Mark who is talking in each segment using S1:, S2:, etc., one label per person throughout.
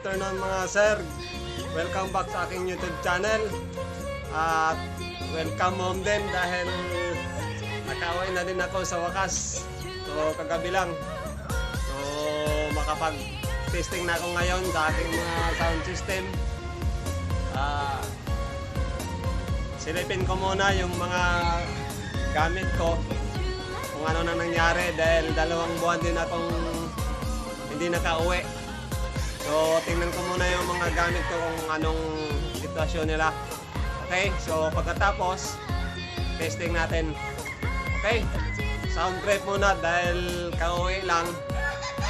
S1: afternoon mga sir. Welcome back sa aking YouTube channel. At welcome home din dahil nakauwi na din ako sa wakas. So kagabi lang. So makapag-testing na ako ngayon sa aking mga sound system. Silipin ko muna yung mga gamit ko kung ano na nangyari dahil 2 buwan din akong hindi nakauwi. So tingnan ko muna yung mga gamit ko kung anong sitwasyon nila. Okay, so pagkatapos testing natin. Okay, sound trip muna dahil kauwi lang.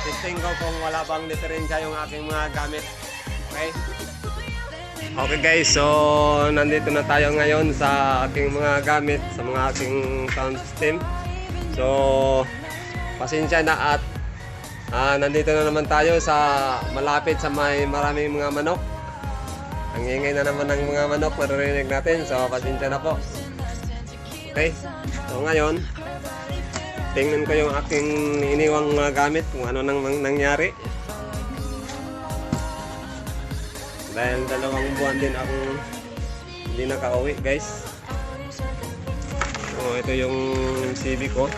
S1: Testing ko kung wala bang diferensya yung aking mga gamit. Okay. Okay guys, so nandito na tayo ngayon sa aking mga gamit, sa mga aking sound system. So pasensya na at nandito na naman tayo sa malapit sa may maraming mga manok. Ang ingay na naman ng mga manok maririnig natin, so pasensya na po. Okay, so ngayon tingnan ko yung aking iniwang mga gamit kung ano nang nangyari. Dahil 2 buwan din akong hindi nakauwi guys. So ito yung CV ko.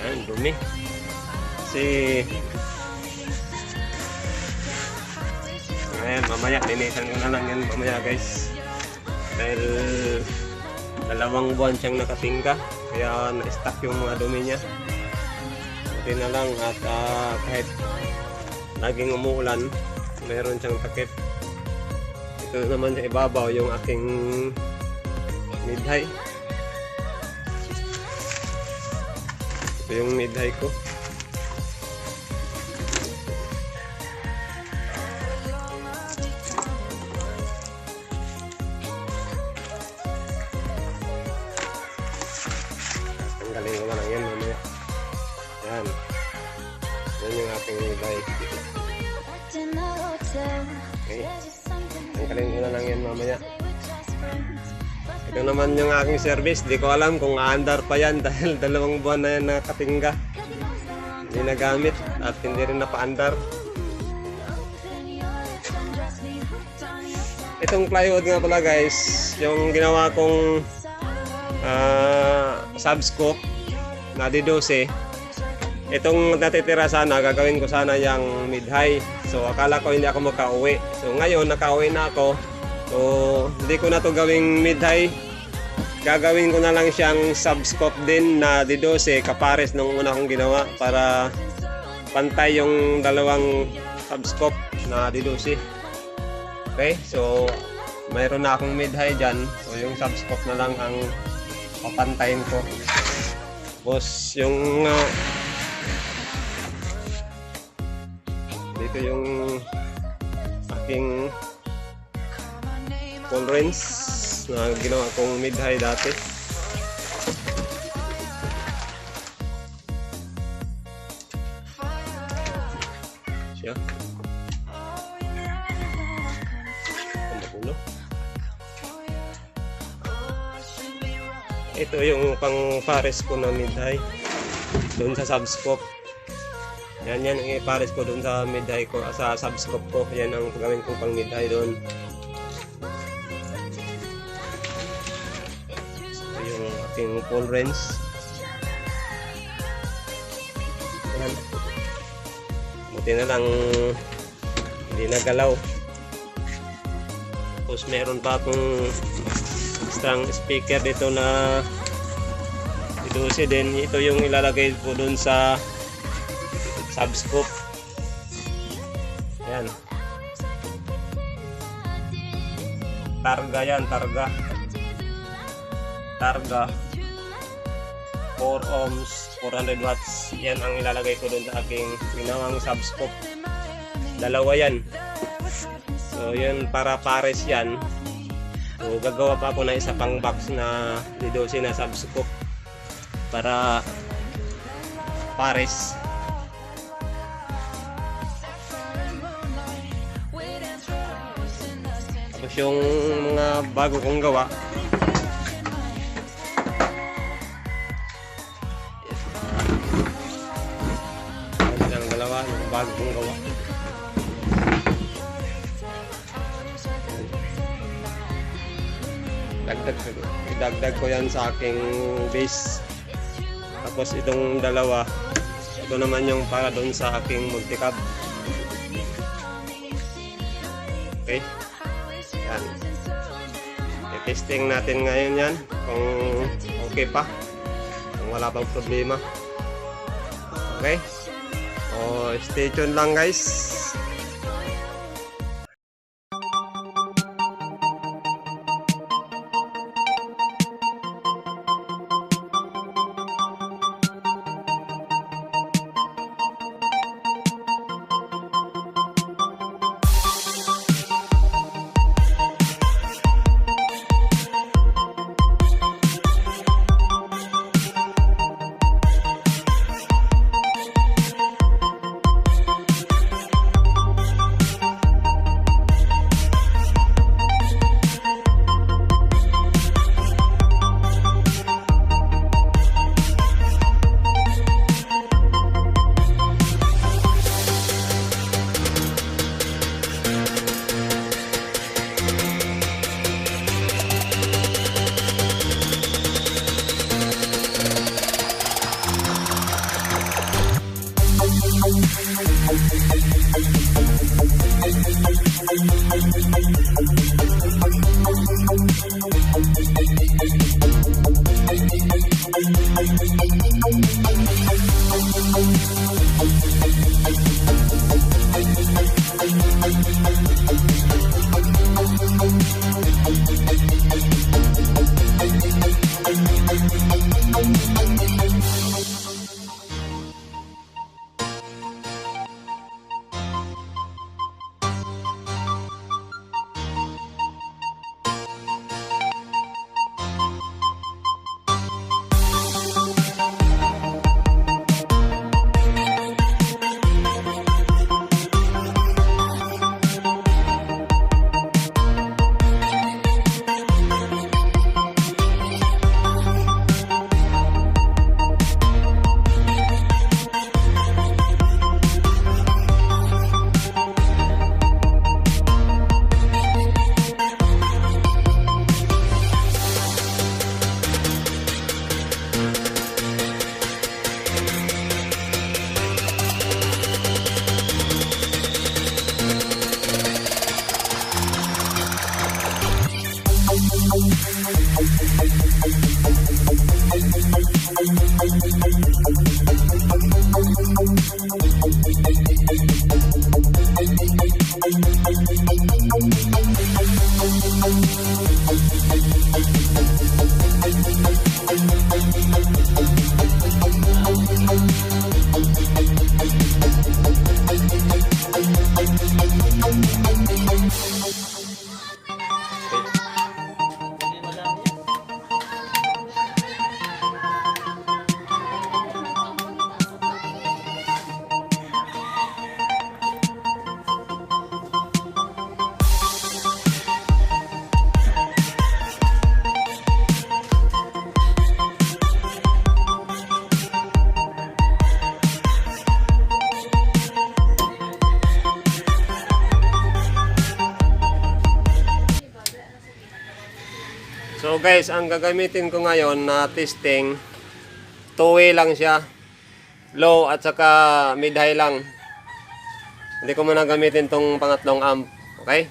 S1: Ayan, dumi. Kasi ayan, mamaya linisan ko na lang yan mamaya guys. Dahil 2 buwan siyang nakatingka, kaya na-stuck yung mga dumi niya. Buti na lang at kahit laging umuulan, meron siyang takip. Ito naman sa ibabaw yung aking mid-high. Ito yung mid-high ko. Tanggalin ko lang yan mamaya. Yan. Yan yung aking mid-high. Okay. Tanggalin ko na lang yan mamaya. Ito naman yung aking service. Di ko alam kung aandar pa yan dahil 2 buwan na yan nakatingga. Hindi nagamit at hindi rin napaandar. Itong plywood nga pala guys, yung ginawa kong subscope na D12. Itong natitira sana, gagawin ko sana yung mid-high. So akala ko hindi ako makauwi. So ngayon nakauwi na ako. So hindi ko na to gawing mid-high. Gagawin ko na lang siyang subscope din na D12 kapares nung una kong ginawa para pantay yung 2 subscope na D12. Okay, so mayroon na akong mid-high dyan. So yung subscope na lang ang papantayin ko. Tapos yung dito yung aking full range na ginawa kong mid-high dati. Siya. Ito yung pang pares ko na mid-high doon sa subscope. Yan ang ipares ko doon sa mid-high ko, sa subscope ko. Yan ang gagawin ko pang mid-high doon. Ito yung ating full range. Yan. Buti na lang hindi nagalaw. Tapos meron pa akong isang speaker dito na D12 din. Ito yung ilalagay ko doon sa subscope. Yan. Targa yan, targa. Targa. 4 ohms, 400 watts. Yan ang ilalagay ko doon sa aking ginawang subscope. 2 yan. So yun, para pares yan. So gagawa pa ako na isa pang box na D12 na subscope para pares. Tapos yung mga bago kong gawa, bagong gawa. Idagdag ko yan sa aking base. Tapos itong dalawa, ito naman yung para doon sa aking multicab. Okay, yan. I-testing natin ngayon yan kung okay pa, kung wala pang problema. Okay, so stay tuned lang guys. So guys, ang gagamitin ko ngayon na testing, two-way lang siya. Low at saka mid-high lang. Hindi ko muna gamitin tong pangatlong amp. Okay?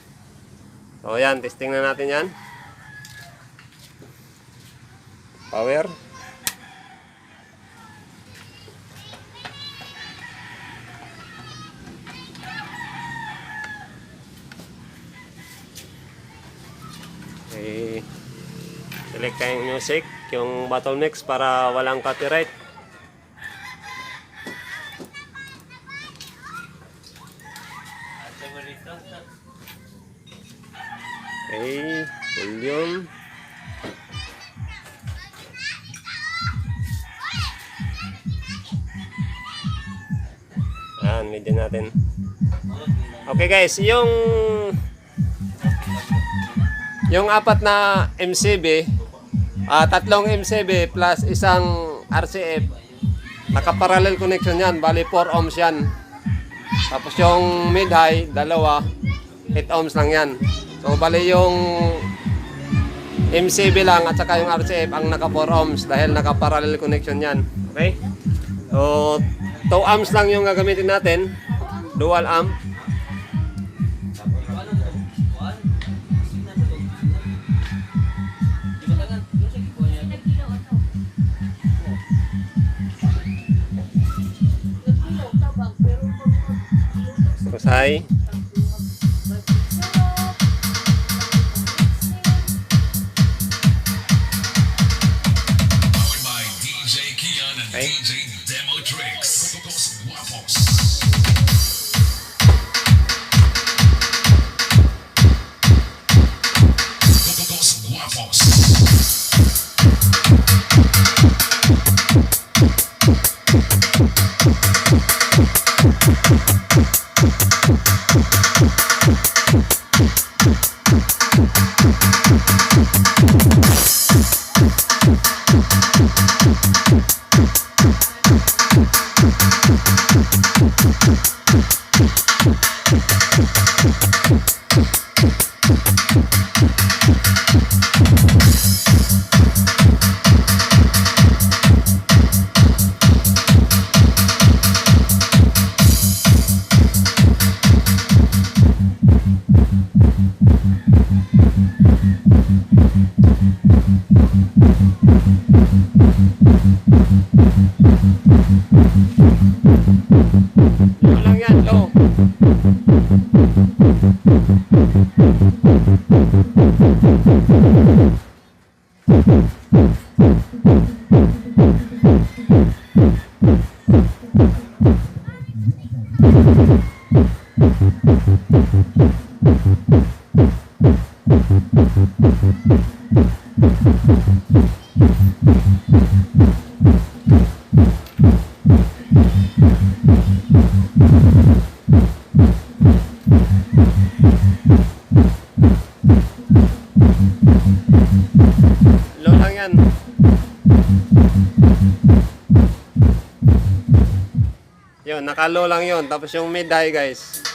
S1: So yan, testing na natin yan. Power. Okay. Select tayong music, yung bottlenecks para walang copyright. Okay, volume. Ayan, medyo natin. Okay guys, yung apat na MCB, tatlong MCB plus isang RCF, naka-parallel connection yan, bali 4 ohms yan. Tapos yung mid-high, dalawa, 8 ohms lang yan. So bali yung MCB lang at saka yung RCF ang naka 4 ohms dahil naka parallel connection yan. Okay? So 2 amps lang yung gagamitin natin, dual amp. Kusay. Okay. Low lang yan, low. Low lang yan. Yun, naka-low lang yun. Tapos yung mid-high guys.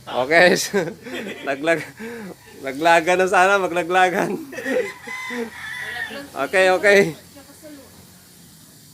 S1: Okay. Naglagan na sana, maglaglagan. Okay, okay.